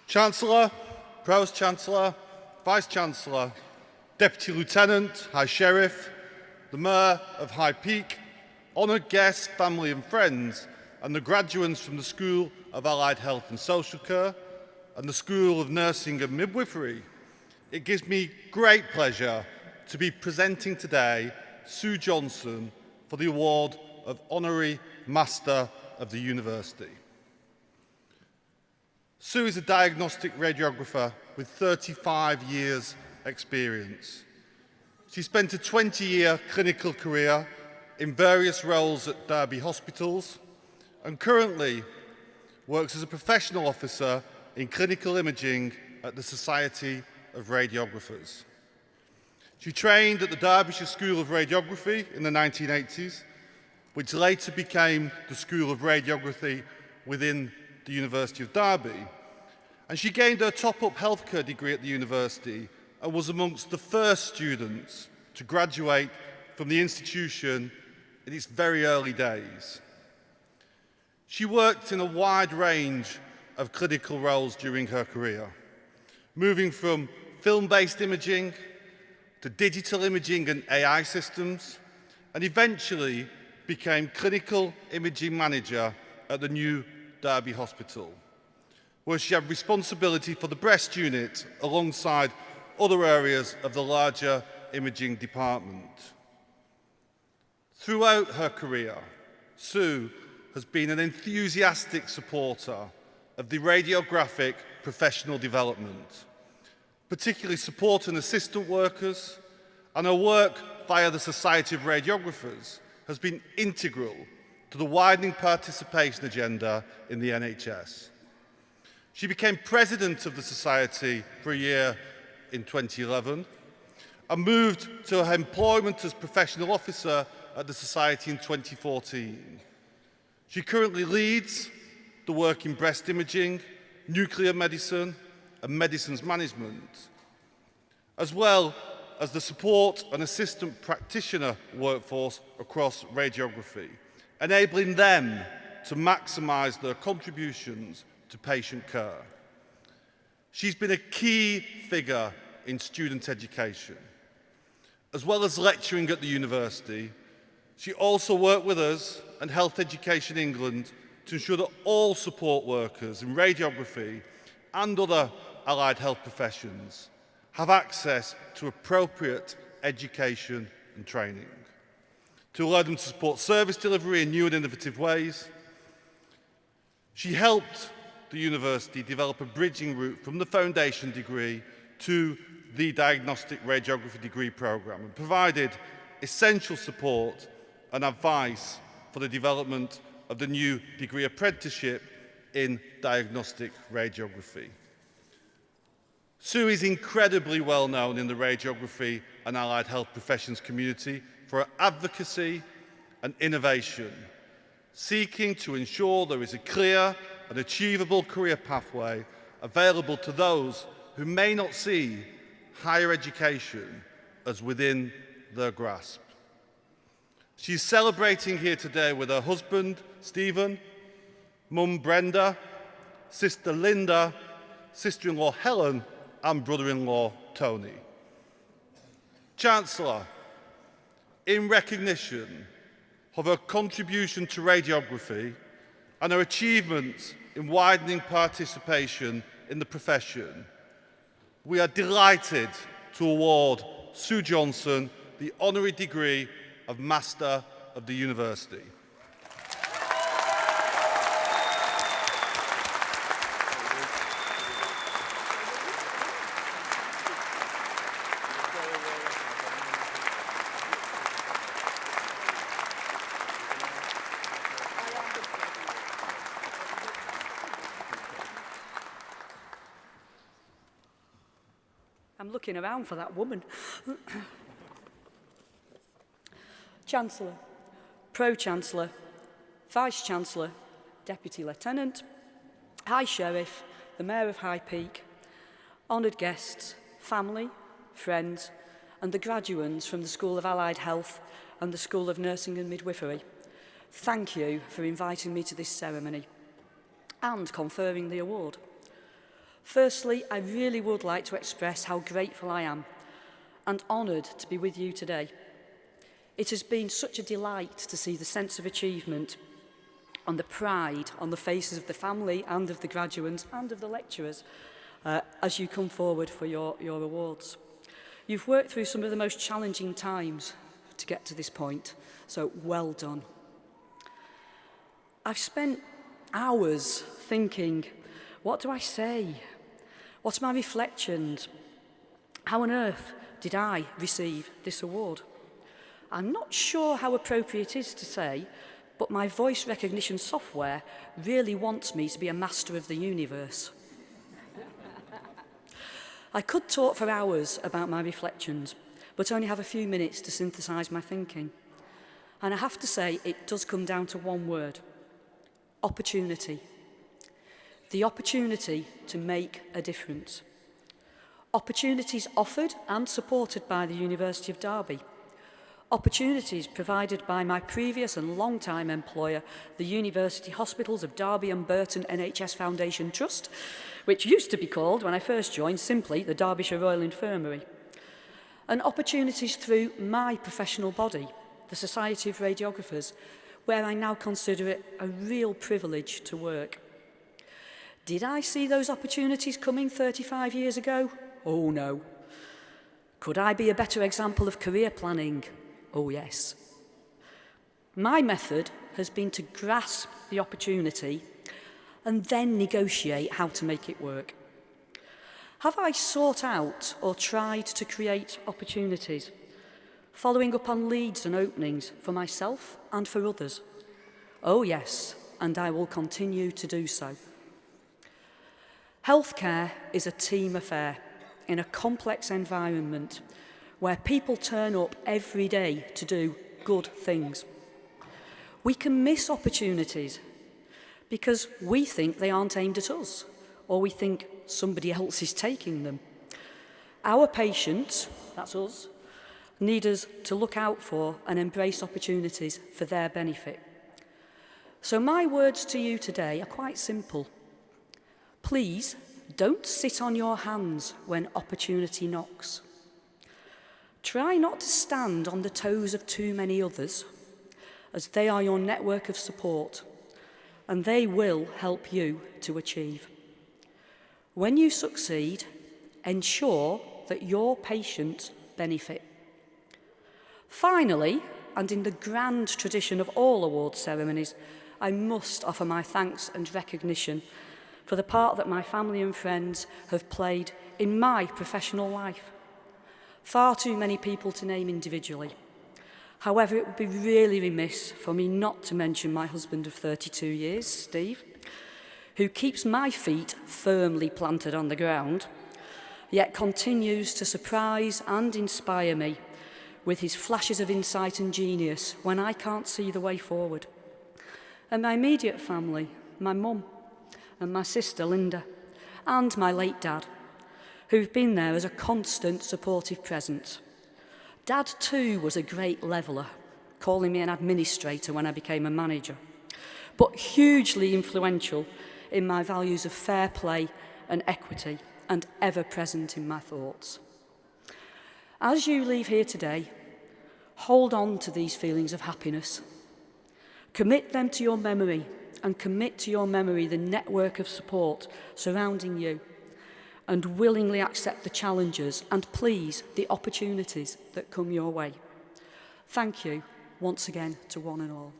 Chancellor, Provost-Chancellor, Vice-Chancellor, Deputy Lieutenant, High Sheriff, the Mayor of High Peak, honoured guests, family and friends, and the graduates from the School of Allied Health and Social Care and the School of Nursing and Midwifery, it gives me great pleasure to be presenting today Sue Johnson for the award of Honorary Master of the University. Sue is a diagnostic radiographer with 35 years' experience. She spent a 20-year clinical career in various roles at Derby hospitals and currently works as a professional officer in clinical imaging at the Society of Radiographers. She trained at the Derbyshire School of Radiography in the 1980s, which later became the School of Radiography within the University of Derby, and she gained her top-up healthcare degree at the university and was amongst the first students to graduate from the institution in its very early days. She worked in a wide range of clinical roles during her career, moving from film-based imaging to digital imaging and AI systems, and eventually became clinical imaging manager at the new Derby Hospital, where she had responsibility for the breast unit alongside other areas of the larger imaging department. Throughout her career, Sue has been an enthusiastic supporter of the radiographic professional development, particularly support and assistant workers, and her work via the Society of Radiographers has been integral to the widening participation agenda in the NHS. She became president of the Society for a year in 2011 and moved to her employment as professional officer at the Society in 2014. She currently leads the work in breast imaging, nuclear medicine, and medicines management, as well as the support and assistant practitioner workforce across radiography, enabling them to maximise their contributions to patient care. She's been a key figure in student education. As well as lecturing at the university, she also worked with us and Health Education England to ensure that all support workers in radiography and other allied health professions have access to appropriate education and training to allow them to support service delivery in new and innovative ways. She helped the university develop a bridging route from the foundation degree to the diagnostic radiography degree programme and provided essential support and advice for the development of the new degree apprenticeship in diagnostic radiography. Sue is incredibly well known in the radiography and allied health professions community for her advocacy and innovation, seeking to ensure there is a clear and achievable career pathway available to those who may not see higher education as within their grasp. She's celebrating here today with her husband, Stephen, mum, Brenda, sister, Linda, sister-in-law, Helen, and brother-in-law, Tony. Chancellor, in recognition of her contribution to radiography and her achievements in widening participation in the profession, we are delighted to award Sue Johnson the honorary degree of Master of the University. I'm looking around for that woman. Chancellor, Pro-Chancellor, Vice-Chancellor, Deputy Lieutenant, High Sheriff, the Mayor of High Peak, honoured guests, family, friends, and the graduates from the School of Allied Health and the School of Nursing and Midwifery. Thank you for inviting me to this ceremony and conferring the award. Firstly, I really would like to express how grateful I am and honoured to be with you today. It has been such a delight to see the sense of achievement and the pride on the faces of the family and of the graduates and of the lecturers as you come forward for your awards. You've worked through some of the most challenging times to get to this point, so well done. I've spent hours thinking, what do I say? What are my reflections? How on earth did I receive this award? I'm not sure how appropriate it is to say, but my voice recognition software really wants me to be a master of the universe. I could talk for hours about my reflections, but only have a few minutes to synthesise my thinking. And I have to say, it does come down to one word: opportunity. The opportunity to make a difference. Opportunities offered and supported by the University of Derby. Opportunities provided by my previous and long-time employer, the University Hospitals of Derby and Burton NHS Foundation Trust, which used to be called, when I first joined, simply the Derbyshire Royal Infirmary. And opportunities through my professional body, the Society of Radiographers, where I now consider it a real privilege to work. Did I see those opportunities coming 35 years ago? Oh, no. Could I be a better example of career planning? Oh, yes. My method has been to grasp the opportunity and then negotiate how to make it work. Have I sought out or tried to create opportunities, following up on leads and openings for myself and for others? Oh, yes, and I will continue to do so. Healthcare is a team affair in a complex environment where people turn up every day to do good things. We can miss opportunities because we think they aren't aimed at us, or we think somebody else is taking them. Our patients, that's us, need us to look out for and embrace opportunities for their benefit. So my words to you today are quite simple. Please don't sit on your hands when opportunity knocks. Try not to stand on the toes of too many others, as they are your network of support, and they will help you to achieve. When you succeed, ensure that your patients benefit. Finally, and in the grand tradition of all award ceremonies, I must offer my thanks and recognition for the part that my family and friends have played in my professional life. Far too many people to name individually. However, it would be really remiss for me not to mention my husband of 32 years, Steve, who keeps my feet firmly planted on the ground, yet continues to surprise and inspire me with his flashes of insight and genius when I can't see the way forward. And my immediate family, my mum, and my sister Linda, and my late dad, who've been there as a constant supportive presence. Dad too was a great leveller, calling me an administrator when I became a manager, but hugely influential in my values of fair play and equity, and ever present in my thoughts. As you leave here today, hold on to these feelings of happiness. Commit them to your memory, and commit to your memory the network of support surrounding you, and willingly accept the challenges and, please, the opportunities that come your way. Thank you once again to one and all.